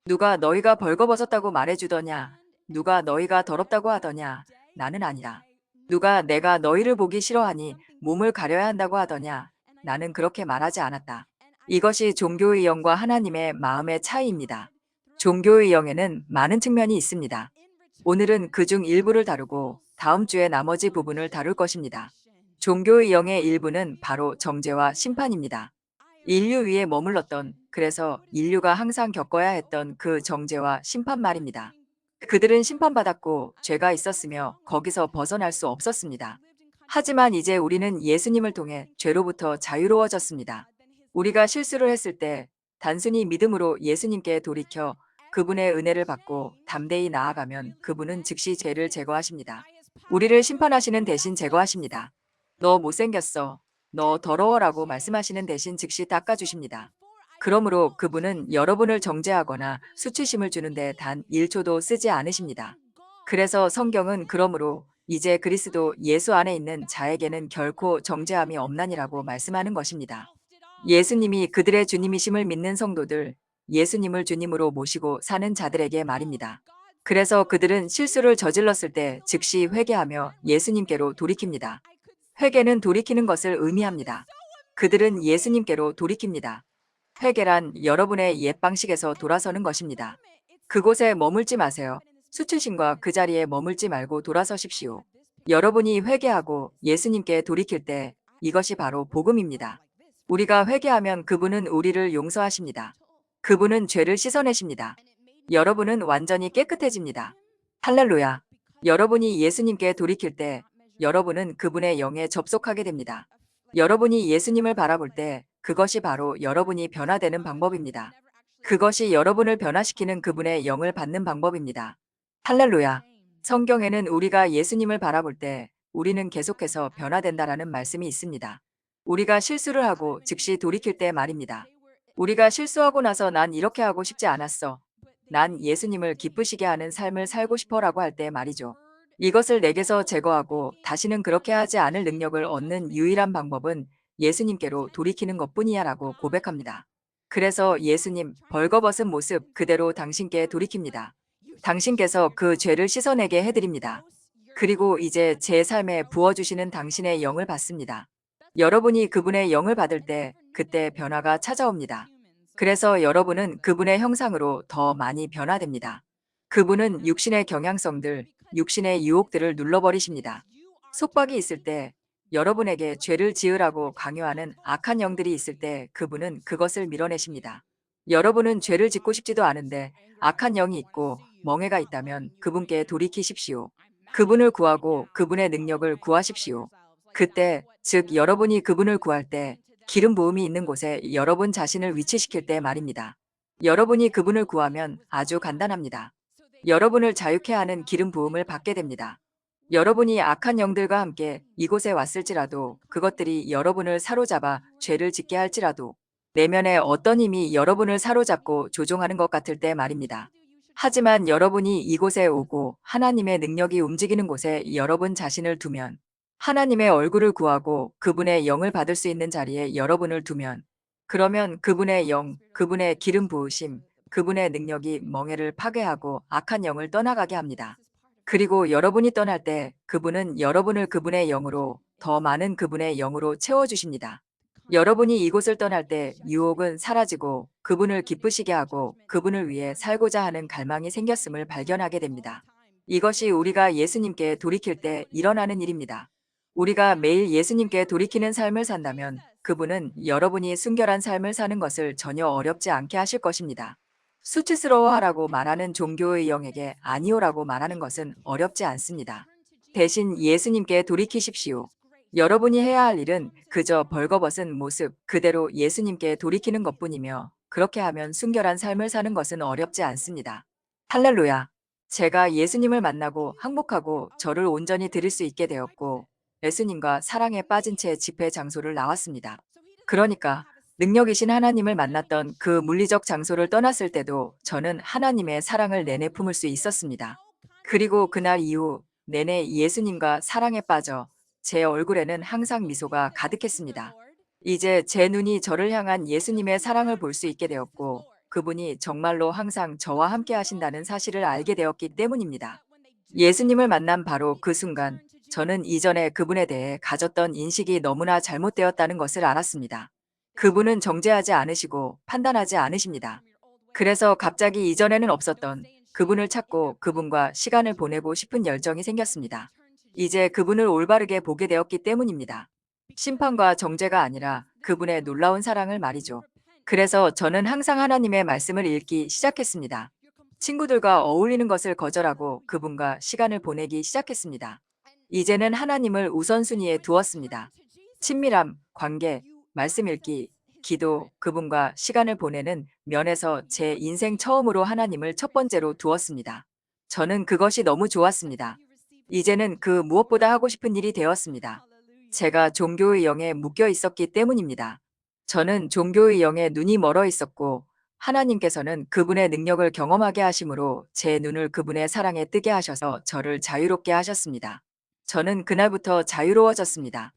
누가 너희가 벌거벗었다고 말해주더냐? 누가 너희가 더럽다고 하더냐? 나는 아니라. 누가 내가 너희를 보기 싫어하니 몸을 가려야 한다고 하더냐? 나는 그렇게 말하지 않았다. 이것이 종교의 영과 하나님의 마음의 차이입니다. 종교의 영에는 많은 측면이 있습니다. 오늘은 그중 일부를 다루고 다음 주에 나머지 부분을 다룰 것입니다. 종교의 영의 일부는 바로 정죄와 심판입니다. 인류 위에 머물렀던, 그래서 인류가 항상 겪어야 했던 그 정죄와 심판 말입니다. 그들은 심판받았고 죄가 있었으며 거기서 벗어날 수 없었습니다. 하지만 이제 우리는 예수님을 통해 죄로부터 자유로워졌습니다. 우리가 실수를 했을 때 단순히 믿음으로 예수님께 돌이켜 그분의 은혜를 받고 담대히 나아가면 그분은 즉시 죄를 제거하십니다. 우리를 심판하시는 대신 제거하십니다. 너 못생겼어. 너 더러워라고 말씀하시는 대신 즉시 닦아주십니다. 그러므로 그분은 여러분을 정죄하거나 수치심을 주는데 단 1초도 쓰지 않으십니다. 그래서 성경은 그러므로 이제 그리스도 예수 안에 있는 자에게는 결코 정죄함이 없나니라고 말씀하는 것입니다. 예수님이 그들의 주님이심을 믿는 성도들, 예수님을 주님으로 모시고 사는 자들에게 말입니다. 그래서 그들은 실수를 저질렀을 때 즉시 회개하며 예수님께로 돌이킵니다. 회개는 돌이키는 것을 의미합니다. 그들은 예수님께로 돌이킵니다. 회개란 여러분의 옛 방식에서 돌아서는 것입니다. 그곳에 머물지 마세요. 수치심과 그 자리에 머물지 말고 돌아서십시오. 여러분이 회개하고 예수님께 돌이킬 때 이것이 바로 복음입니다. 우리가 회개하면 그분은 우리를 용서하십니다. 그분은 죄를 씻어내십니다. 여러분은 완전히 깨끗해집니다. 할렐루야. 여러분이 예수님께 돌이킬 때 여러분은 그분의 영에 접속하게 됩니다. 여러분이 예수님을 바라볼 때 그것이 바로 여러분이 변화되는 방법입니다. 그것이 여러분을 변화시키는 그분의 영을 받는 방법입니다. 할렐루야. 성경에는 우리가 예수님을 바라볼 때 우리는 계속해서 변화된다라는 말씀이 있습니다. 우리가 실수를 하고 즉시 돌이킬 때 말입니다. 우리가 실수하고 나서 난 이렇게 하고 싶지 않았어. 난 예수님을 기쁘시게 하는 삶을 살고 싶어라고 할 때 말이죠. 이것을 내게서 제거하고 다시는 그렇게 하지 않을 능력을 얻는 유일한 방법은 예수님께로 돌이키는 것뿐이야라고 고백합니다. 그래서 예수님 벌거벗은 모습 그대로 당신께 돌이킵니다. 당신께서 그 죄를 씻어내게 해드립니다. 그리고 이제 제 삶에 부어주시는 당신의 영을 받습니다. 여러분이 그분의 영을 받을 때 그때 변화가 찾아옵니다. 그래서 여러분은 그분의 형상으로 더 많이 변화됩니다. 그분은 육신의 경향성들, 육신의 유혹들을 눌러버리십니다. 속박이 있을 때 여러분에게 죄를 지으라고 강요하는 악한 영들이 있을 때 그분은 그것을 밀어내십니다. 여러분은 죄를 짓고 싶지도 않은데 악한 영이 있고 멍해가 있다면 그분께 돌이키십시오. 그분을 구하고 그분의 능력을 구하십시오. 그때, 즉 여러분이 그분을 구할 때 기름 부음이 있는 곳에 여러분 자신을 위치시킬 때 말입니다. 여러분이 그분을 구하면 아주 간단합니다. 여러분을 자유케 하는 기름 부음을 받게 됩니다. 여러분이 악한 영들과 함께 이곳에 왔을지라도 그것들이 여러분을 사로잡아 죄를 짓게 할지라도 내면에 어떤 힘이 여러분을 사로잡고 조종하는 것 같을 때 말입니다. 하지만 여러분이 이곳에 오고 하나님의 능력이 움직이는 곳에 여러분 자신을 두면, 하나님의 얼굴을 구하고 그분의 영을 받을 수 있는 자리에 여러분을 두면, 그러면 그분의 영, 그분의 기름 부으심, 그분의 능력이 멍에를 파괴하고 악한 영을 떠나가게 합니다. 그리고 여러분이 떠날 때 그분은 여러분을 그분의 영으로, 더 많은 그분의 영으로 채워주십니다. 여러분이 이곳을 떠날 때 유혹은 사라지고 그분을 기쁘시게 하고 그분을 위해 살고자 하는 갈망이 생겼음을 발견하게 됩니다. 이것이 우리가 예수님께 돌이킬 때 일어나는 일입니다. 우리가 매일 예수님께 돌이키는 삶을 산다면 그분은 여러분이 순결한 삶을 사는 것을 전혀 어렵지 않게 하실 것입니다. 수치스러워하라고 말하는 종교의 영에게 아니오라고 말하는 것은 어렵지 않습니다. 대신 예수님께 돌이키십시오. 여러분이 해야 할 일은 그저 벌거벗은 모습 그대로 예수님께 돌이키는 것뿐이며 그렇게 하면 순결한 삶을 사는 것은 어렵지 않습니다. 할렐루야. 제가 예수님을 만나고 항복하고 저를 온전히 드릴 수 있게 되었고 예수님과 사랑에 빠진 채 집회 장소를 나왔습니다. 그러니까 능력이신 하나님을 만났던 그 물리적 장소를 떠났을 때도 저는 하나님의 사랑을 내내 품을 수 있었습니다. 그리고 그날 이후 내내 예수님과 사랑에 빠져 제 얼굴에는 항상 미소가 가득했습니다. 이제 제 눈이 저를 향한 예수님의 사랑을 볼 수 있게 되었고 그분이 정말로 항상 저와 함께 하신다는 사실을 알게 되었기 때문입니다. 예수님을 만난 바로 그 순간 저는 이전에 그분에 대해 가졌던 인식이 너무나 잘못되었다는 것을 알았습니다. 그분은 정죄하지 않으시고 판단하지 않으십니다. 그래서 갑자기 이전에는 없었던 그분을 찾고 그분과 시간을 보내고 싶은 열정이 생겼습니다. 이제 그분을 올바르게 보게 되었기 때문입니다. 심판과 정죄가 아니라 그분의 놀라운 사랑을 말이죠. 그래서 저는 항상 하나님의 말씀을 읽기 시작했습니다. 친구들과 어울리는 것을 거절하고 그분과 시간을 보내기 시작했습니다. 이제는 하나님을 우선순위에 두었습니다. 친밀함, 관계, 말씀 읽기, 기도, 그분과 시간을 보내는 면에서 제 인생 처음으로 하나님을 첫 번째로 두었습니다. 저는 그것이 너무 좋았습니다. 이제는 그 무엇보다 하고 싶은 일이 되었습니다. 제가 종교의 영에 묶여 있었기 때문입니다. 저는 종교의 영에 눈이 멀어 있었고 하나님께서는 그분의 능력을 경험하게 하심으로 제 눈을 그분의 사랑에 뜨게 하셔서 저를 자유롭게 하셨습니다. 저는 그날부터 자유로워졌습니다.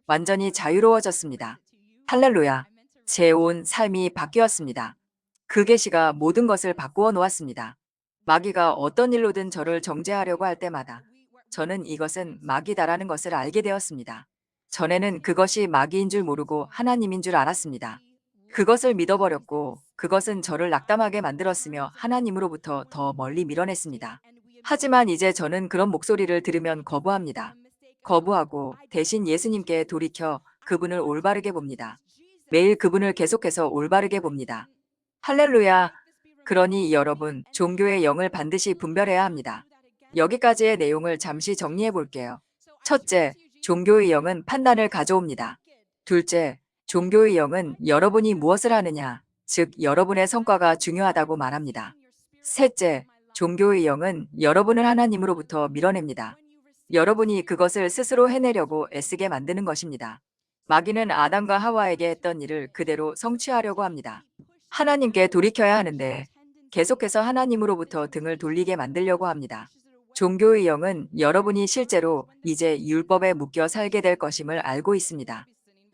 완전히 자유로워졌습니다. 할렐루야. 제 온 삶이 바뀌었습니다. 그 계시가 모든 것을 바꾸어 놓았습니다. 마귀가 어떤 일로든 저를 정죄하려고 할 때마다 저는 이것은 마귀다라는 것을 알게 되었습니다. 전에는 그것이 마귀인 줄 모르고 하나님인 줄 알았습니다. 그것을 믿어버렸고 그것은 저를 낙담하게 만들었으며 하나님으로부터 더 멀리 밀어냈습니다. 하지만 이제 저는 그런 목소리를 들으면 거부합니다. 거부하고 대신 예수님께 돌이켜 그분을 올바르게 봅니다. 매일 그분을 계속해서 올바르게 봅니다. 할렐루야. 그러니 여러분, 종교의 영을 반드시 분별해야 합니다. 여기까지의 내용을 잠시 정리해 볼게요. 첫째, 종교의 영은 판단을 가져옵니다. 둘째, 종교의 영은 여러분이 무엇을 하느냐, 즉 여러분의 성과가 중요하다고 말합니다. 셋째, 종교의 영은 여러분을 하나님으로부터 밀어냅니다. 여러분이 그것을 스스로 해내려고 애쓰게 만드는 것입니다. 마귀는 아담과 하와에게 했던 일을 그대로 성취하려고 합니다. 하나님께 돌이켜야 하는데 계속해서 하나님으로부터 등을 돌리게 만들려고 합니다. 종교의 영은 여러분이 실제로 이제 율법에 묶여 살게 될 것임을 알고 있습니다.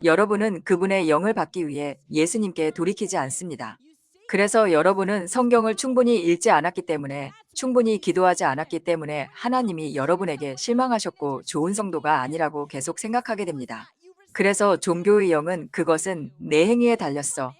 여러분은 그분의 영을 받기 위해 예수님께 돌이키지 않습니다. 그래서 여러분은 성경을 충분히 읽지 않았기 때문에, 충분히 기도하지 않았기 때문에 하나님이 여러분에게 실망하셨고 좋은 성도가 아니라고 계속 생각하게 됩니다. 그래서 종교의 영은 그것은 내 행위에 달렸어,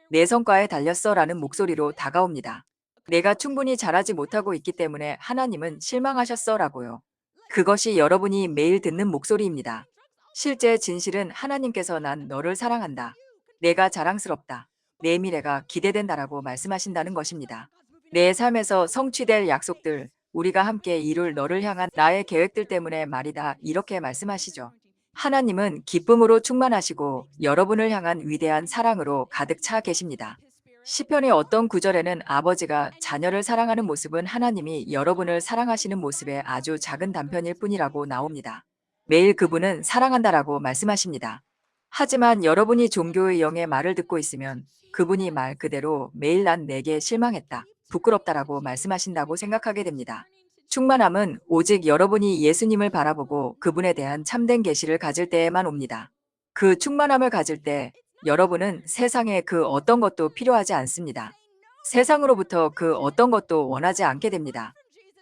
내 성과에 달렸어 라는 목소리로 다가옵니다. 내가 충분히 잘하지 못하고 있기 때문에 하나님은 실망하셨어 라고요. 그것이 여러분이 매일 듣는 목소리입니다. 실제 진실은 하나님께서 난 너를 사랑한다. 내가 자랑스럽다. 내 미래가 기대된다라고 말씀하신다는 것입니다. 내 삶에서 성취될 약속들, 우리가 함께 이룰 너를 향한 나의 계획들 때문에 말이다. 이렇게 말씀하시죠. 하나님은 기쁨으로 충만하시고 여러분을 향한 위대한 사랑으로 가득 차 계십니다. 시편의 어떤 구절에는 아버지가 자녀를 사랑하는 모습은 하나님이 여러분을 사랑하시는 모습의 아주 작은 단편일 뿐이라고 나옵니다. 매일 그분은 사랑한다라고 말씀하십니다. 하지만 여러분이 종교의 영의 말을 듣고 있으면 그분이 말 그대로 매일 난 내게 실망했다. 부끄럽다라고 말씀하신다고 생각하게 됩니다. 충만함은 오직 여러분이 예수님을 바라보고 그분에 대한 참된 계시를 가질 때에만 옵니다. 그 충만함을 가질 때 여러분은 세상에 그 어떤 것도 필요하지 않습니다. 세상으로부터 그 어떤 것도 원하지 않게 됩니다.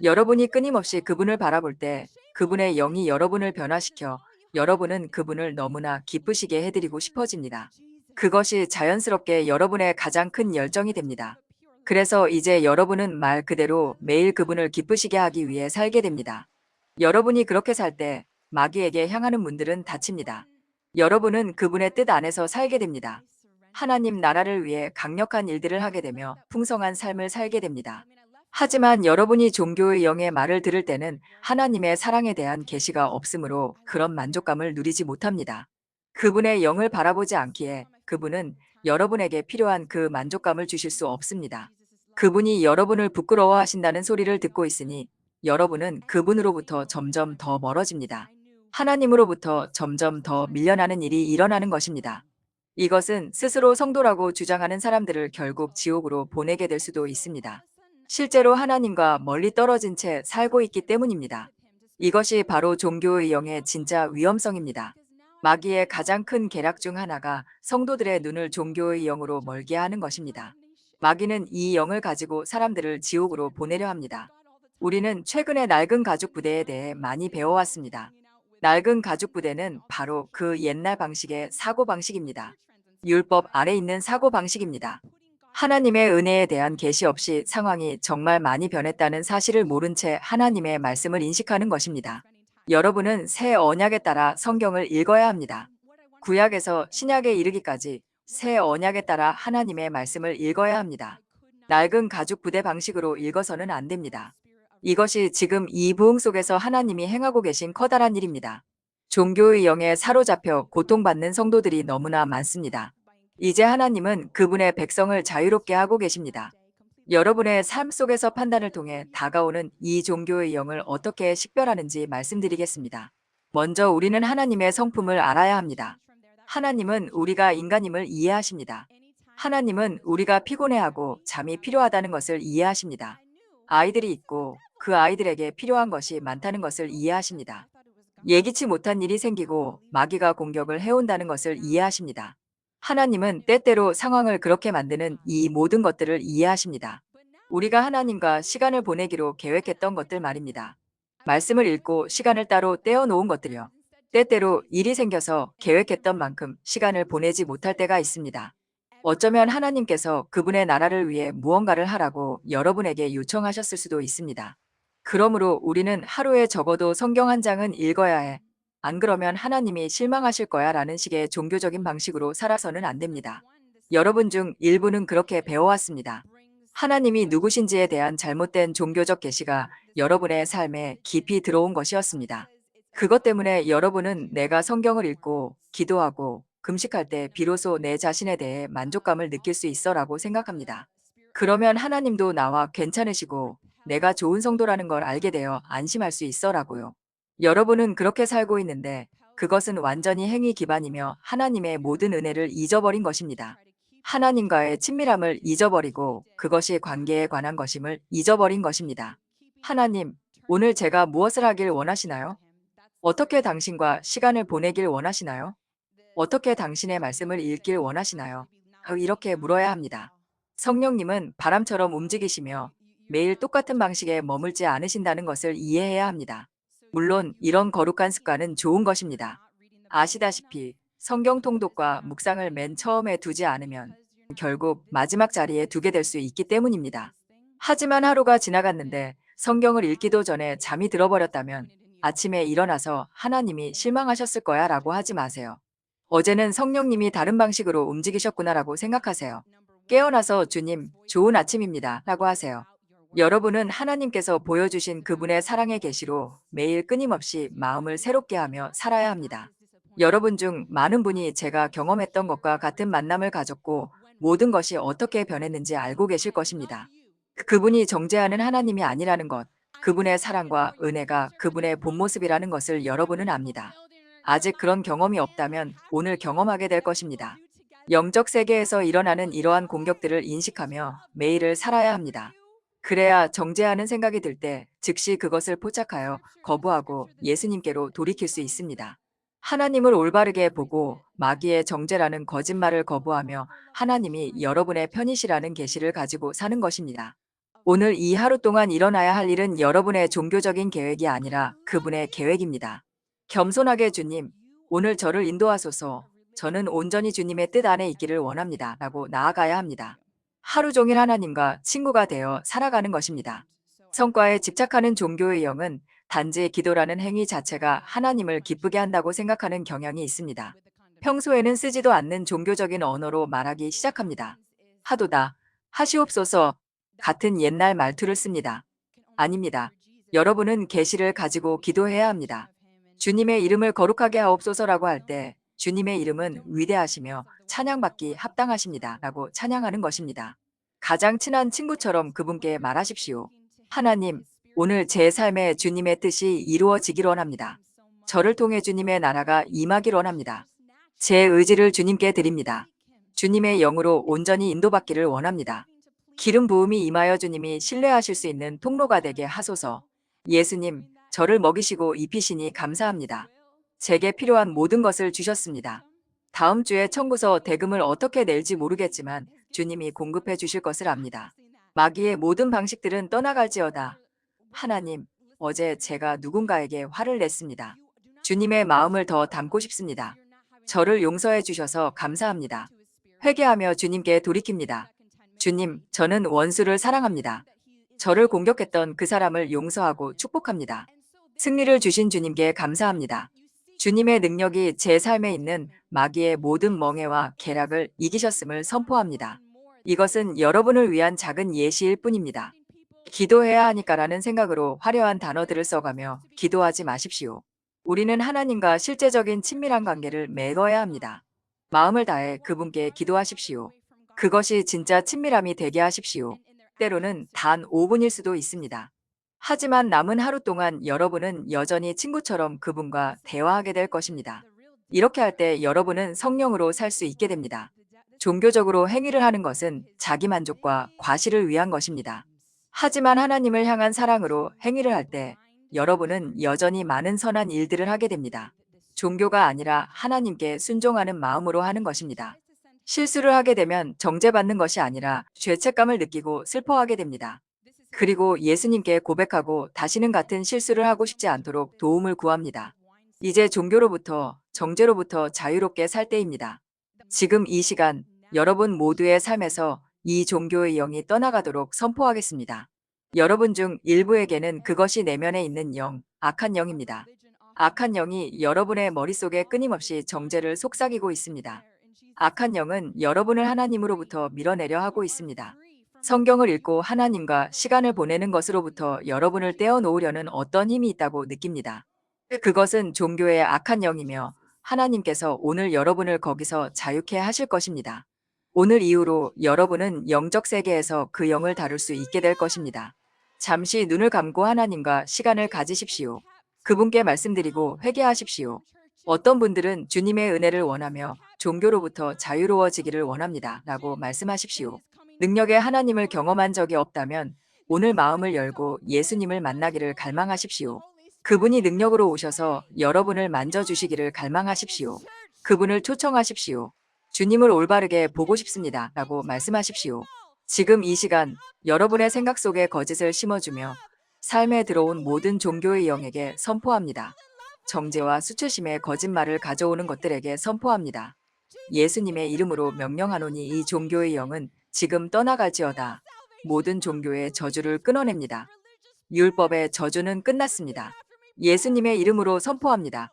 여러분이 끊임없이 그분을 바라볼 때 그분의 영이 여러분을 변화시켜 여러분은 그분을 너무나 기쁘시게 해드리고 싶어집니다. 그것이 자연스럽게 여러분의 가장 큰 열정이 됩니다. 그래서 이제 여러분은 말 그대로 매일 그분을 기쁘시게 하기 위해 살게 됩니다. 여러분이 그렇게 살 때 마귀에게 향하는 문들은 닫힙니다. 여러분은 그분의 뜻 안에서 살게 됩니다. 하나님 나라를 위해 강력한 일들을 하게 되며 풍성한 삶을 살게 됩니다. 하지만 여러분이 종교의 영의 말을 들을 때는 하나님의 사랑에 대한 계시가 없으므로 그런 만족감을 누리지 못합니다. 그분의 영을 바라보지 않기에 그분은 여러분에게 필요한 그 만족감을 주실 수 없습니다. 그분이 여러분을 부끄러워하신다는 소리를 듣고 있으니 여러분은 그분으로부터 점점 더 멀어집니다. 하나님으로부터 점점 더 밀려나는 일이 일어나는 것입니다. 이것은 스스로 성도라고 주장하는 사람들을 결국 지옥으로 보내게 될 수도 있습니다. 실제로 하나님과 멀리 떨어진 채 살고 있기 때문입니다. 이것이 바로 종교의 영의 진짜 위험성입니다. 마귀의 가장 큰 계략 중 하나가 성도들의 눈을 종교의 영으로 멀게 하는 것입니다. 마귀는 이 영을 가지고 사람들을 지옥으로 보내려 합니다. 우리는 최근에 낡은 가죽 부대에 대해 많이 배워왔습니다. 낡은 가죽 부대는 바로 그 옛날 방식의 사고 방식입니다. 율법 아래 있는 사고 방식입니다. 하나님의 은혜에 대한 계시 없이 상황이 정말 많이 변했다는 사실을 모른 채 하나님의 말씀을 인식하는 것입니다. 여러분은 새 언약에 따라 성경을 읽어야 합니다. 구약에서 신약에 이르기까지 새 언약에 따라 하나님의 말씀을 읽어야 합니다. 낡은 가죽 부대 방식으로 읽어서는 안 됩니다. 이것이 지금 이 부흥 속에서 하나님이 행하고 계신 커다란 일입니다. 종교의 영에 사로잡혀 고통받는 성도들이 너무나 많습니다. 이제 하나님은 그분의 백성을 자유롭게 하고 계십니다. 여러분의 삶 속에서 판단을 통해 다가오는 이 종교의 영을 어떻게 식별하는지 말씀드리겠습니다. 먼저 우리는 하나님의 성품을 알아야 합니다. 하나님은 우리가 인간임을 이해하십니다. 하나님은 우리가 피곤해하고 잠이 필요하다는 것을 이해하십니다. 아이들이 있고 그 아이들에게 필요한 것이 많다는 것을 이해하십니다. 예기치 못한 일이 생기고 마귀가 공격을 해온다는 것을 이해하십니다. 하나님은 때때로 상황을 그렇게 만드는 이 모든 것들을 이해하십니다. 우리가 하나님과 시간을 보내기로 계획했던 것들 말입니다. 말씀을 읽고 시간을 따로 떼어놓은 것들이요. 때때로 일이 생겨서 계획했던 만큼 시간을 보내지 못할 때가 있습니다. 어쩌면 하나님께서 그분의 나라를 위해 무언가를 하라고 여러분에게 요청하셨을 수도 있습니다. 그러므로 우리는 하루에 적어도 성경 한 장은 읽어야 해. 안 그러면 하나님이 실망하실 거야 라는 식의 종교적인 방식으로 살아서는 안 됩니다. 여러분 중 일부는 그렇게 배워왔습니다. 하나님이 누구신지에 대한 잘못된 종교적 계시가 여러분의 삶에 깊이 들어온 것이었습니다. 그것 때문에 여러분은 내가 성경을 읽고 기도하고 금식할 때 비로소 내 자신에 대해 만족감을 느낄 수 있어라고 생각합니다. 그러면 하나님도 나와 괜찮으시고 내가 좋은 성도라는 걸 알게 되어 안심할 수 있어라고요. 여러분은 그렇게 살고 있는데 그것은 완전히 행위 기반이며 하나님의 모든 은혜를 잊어버린 것입니다. 하나님과의 친밀함을 잊어버리고 그것이 관계에 관한 것임을 잊어버린 것입니다. 하나님, 오늘 제가 무엇을 하길 원하시나요? 어떻게 당신과 시간을 보내길 원하시나요? 어떻게 당신의 말씀을 읽길 원하시나요? 이렇게 물어야 합니다. 성령님은 바람처럼 움직이시며 매일 똑같은 방식에 머물지 않으신다는 것을 이해해야 합니다. 물론 이런 거룩한 습관은 좋은 것입니다. 아시다시피 성경 통독과 묵상을 맨 처음에 두지 않으면 결국 마지막 자리에 두게 될 수 있기 때문입니다. 하지만 하루가 지나갔는데 성경을 읽기도 전에 잠이 들어버렸다면 아침에 일어나서 하나님이 실망하셨을 거야 라고 하지 마세요. 어제는 성령님이 다른 방식으로 움직이셨구나라고 생각하세요. 깨어나서 주님, 좋은 아침입니다. 라고 하세요. 여러분은 하나님께서 보여주신 그분의 사랑의 계시로 매일 끊임없이 마음을 새롭게 하며 살아야 합니다. 여러분 중 많은 분이 제가 경험했던 것과 같은 만남을 가졌고 모든 것이 어떻게 변했는지 알고 계실 것입니다. 그분이 정죄하는 하나님이 아니라는 것, 그분의 사랑과 은혜가 그분의 본 모습이라는 것을 여러분은 압니다. 아직 그런 경험이 없다면 오늘 경험하게 될 것입니다. 영적 세계에서 일어나는 이러한 공격들을 인식하며 매일을 살아야 합니다. 그래야 정죄하는 생각이 들 때 즉시 그것을 포착하여 거부하고 예수님께로 돌이킬 수 있습니다. 하나님을 올바르게 보고 마귀의 정죄라는 거짓말을 거부하며 하나님이 여러분의 편이시라는 계시를 가지고 사는 것입니다. 오늘 이 하루 동안 일어나야 할 일은 여러분의 종교적인 계획이 아니라 그분의 계획입니다. 겸손하게 주님, 오늘 저를 인도하소서. 저는 온전히 주님의 뜻 안에 있기를 원합니다. 라고 나아가야 합니다. 하루 종일 하나님과 친구가 되어 살아가는 것입니다. 성과에 집착하는 종교의 영은 단지 기도라는 행위 자체가 하나님을 기쁘게 한다고 생각하는 경향이 있습니다. 평소에는 쓰지도 않는 종교적인 언어로 말하기 시작합니다. 하도다, 하시옵소서 같은 옛날 말투를 씁니다. 아닙니다. 여러분은 계시를 가지고 기도해야 합니다. 주님의 이름을 거룩하게 하옵소서라고 할 때 주님의 이름은 위대하시며 찬양받기 합당하십니다. 라고 찬양하는 것입니다. 가장 친한 친구처럼 그분께 말하십시오. 하나님, 오늘 제 삶에 주님의 뜻이 이루어지길 원합니다. 저를 통해 주님의 나라가 임하길 원합니다. 제 의지를 주님께 드립니다. 주님의 영으로 온전히 인도받기를 원합니다. 기름 부음이 임하여 주님이 신뢰하실 수 있는 통로가 되게 하소서. 예수님, 저를 먹이시고 입히시니 감사합니다. 제게 필요한 모든 것을 주셨습니다. 다음 주에 청구서 대금을 어떻게 낼지 모르겠지만 주님이 공급해 주실 것을 압니다. 마귀의 모든 방식들은 떠나갈지어다. 하나님, 어제 제가 누군가에게 화를 냈습니다. 주님의 마음을 더 담고 싶습니다. 저를 용서해 주셔서 감사합니다. 회개하며 주님께 돌이킵니다. 주님, 저는 원수를 사랑합니다. 저를 공격했던 그 사람을 용서하고 축복합니다. 승리를 주신 주님께 감사합니다. 주님의 능력이 제 삶에 있는 마귀의 모든 멍해와 계략을 이기셨음을 선포합니다. 이것은 여러분을 위한 작은 예시일 뿐입니다. 기도해야 하니까라는 생각으로 화려한 단어들을 써가며 기도하지 마십시오. 우리는 하나님과 실제적인 친밀한 관계를 맺어야 합니다. 마음을 다해 그분께 기도하십시오. 그것이 진짜 친밀함이 되게 하십시오. 때로는 단 5분일 수도 있습니다. 하지만 남은 하루 동안 여러분은 여전히 친구처럼 그분과 대화하게 될 것입니다. 이렇게 할 때 여러분은 성령으로 살 수 있게 됩니다. 종교적으로 행위를 하는 것은 자기 만족과 과실을 위한 것입니다. 하지만 하나님을 향한 사랑으로 행위를 할 때 여러분은 여전히 많은 선한 일들을 하게 됩니다. 종교가 아니라 하나님께 순종하는 마음으로 하는 것입니다. 실수를 하게 되면 정죄받는 것이 아니라 죄책감을 느끼고 슬퍼하게 됩니다. 그리고 예수님께 고백하고 다시는 같은 실수를 하고 싶지 않도록 도움을 구합니다. 이제 종교로부터, 정죄로부터 자유롭게 살 때입니다. 지금 이 시간 여러분 모두의 삶에서 이 종교의 영이 떠나가도록 선포하겠습니다. 여러분 중 일부에게는 그것이 내면에 있는 영, 악한 영입니다. 악한 영이 여러분의 머릿속에 끊임없이 정죄를 속삭이고 있습니다. 악한 영은 여러분을 하나님으로부터 밀어내려 하고 있습니다. 성경을 읽고 하나님과 시간을 보내는 것으로부터 여러분을 떼어놓으려는 어떤 힘이 있다고 느낍니다. 그것은 종교의 악한 영이며 하나님께서 오늘 여러분을 거기서 자유케 하실 것입니다. 오늘 이후로 여러분은 영적 세계에서 그 영을 다룰 수 있게 될 것입니다. 잠시 눈을 감고 하나님과 시간을 가지십시오. 그분께 말씀드리고 회개하십시오. 어떤 분들은 주님의 은혜를 원하며 종교로부터 자유로워지기를 원합니다. 라고 말씀하십시오. 능력의 하나님을 경험한 적이 없다면 오늘 마음을 열고 예수님을 만나기를 갈망하십시오. 그분이 능력으로 오셔서 여러분을 만져주시기를 갈망하십시오. 그분을 초청하십시오. 주님을 올바르게 보고 싶습니다. 라고 말씀하십시오. 지금 이 시간 여러분의 생각 속에 거짓을 심어주며 삶에 들어온 모든 종교의 영에게 선포합니다. 정죄와 수치심의 거짓말을 가져오는 것들에게 선포합니다. 예수님의 이름으로 명령하노니 이 종교의 영은 지금 떠나갈지어다. 모든 종교의 저주를 끊어냅니다. 율법의 저주는 끝났습니다. 예수님의 이름으로 선포합니다.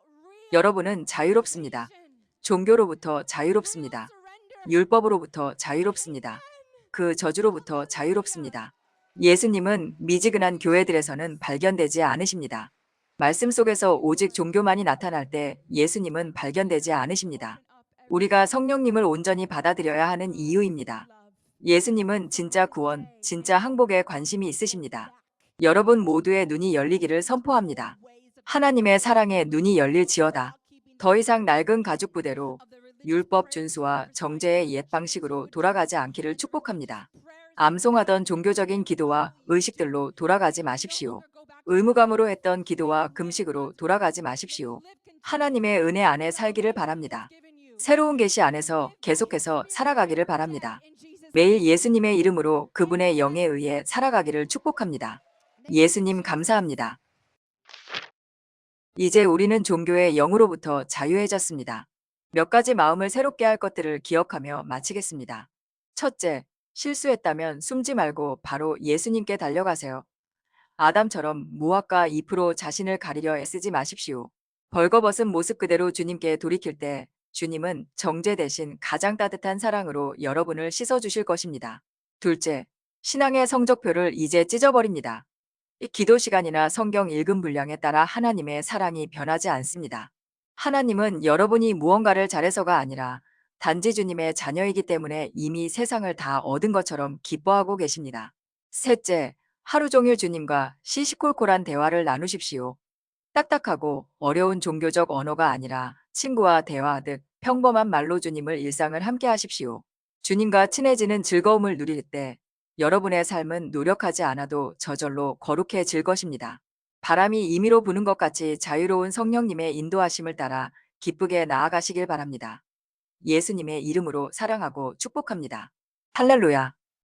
여러분은 자유롭습니다. 종교로부터 자유롭습니다. 율법으로부터 자유롭습니다. 그 저주로부터 자유롭습니다. 예수님은 미지근한 교회들에서는 발견되지 않으십니다. 말씀 속에서 오직 종교만이 나타날 때 예수님은 발견되지 않으십니다. 우리가 성령님을 온전히 받아들여야 하는 이유입니다. 예수님은 진짜 구원, 진짜 항복에 관심이 있으십니다. 여러분 모두의 눈이 열리기를 선포합니다. 하나님의 사랑에 눈이 열릴지어다. 더 이상 낡은 가죽 부대로 율법 준수와 정죄의 옛 방식으로 돌아가지 않기를 축복합니다. 암송하던 종교적인 기도와 의식들로 돌아가지 마십시오. 의무감으로 했던 기도와 금식으로 돌아가지 마십시오. 하나님의 은혜 안에 살기를 바랍니다. 새로운 계시 안에서 계속해서 살아가기를 바랍니다. 매일 예수님의 이름으로 그분의 영에 의해 살아가기를 축복합니다. 예수님 감사합니다. 이제 우리는 종교의 영으로부터 자유해졌습니다. 몇 가지 마음을 새롭게 할 것들을 기억하며 마치겠습니다. 첫째, 실수했다면 숨지 말고 바로 예수님께 달려가세요. 아담처럼 무화과 잎으로 자신을 가리려 애쓰지 마십시오. 벌거벗은 모습 그대로 주님께 돌이킬 때 주님은 정죄 대신 가장 따뜻한 사랑으로 여러분을 씻어주실 것입니다. 둘째, 신앙의 성적표를 이제 찢어버립니다. 이 기도 시간이나 성경 읽음 분량에 따라 하나님의 사랑이 변하지 않습니다. 하나님은 여러분이 무언가를 잘해서가 아니라 단지 주님의 자녀이기 때문에 이미 세상을 다 얻은 것처럼 기뻐하고 계십니다. 셋째, 하루 종일 주님과 시시콜콜한 대화를 나누십시오. 딱딱하고 어려운 종교적 언어가 아니라 친구와 대화하듯 평범한 말로 주님을 일상을 함께 하십시오. 주님과 친해지는 즐거움을 누릴 때 여러분의 삶은 노력하지 않아도 저절로 거룩해질 것입니다. 바람이 임의로 부는 것 같이 자유로운 성령님의 인도하심을 따라 기쁘게 나아가시길 바랍니다. 예수님의 이름으로 사랑하고 축복합니다. 할렐루야.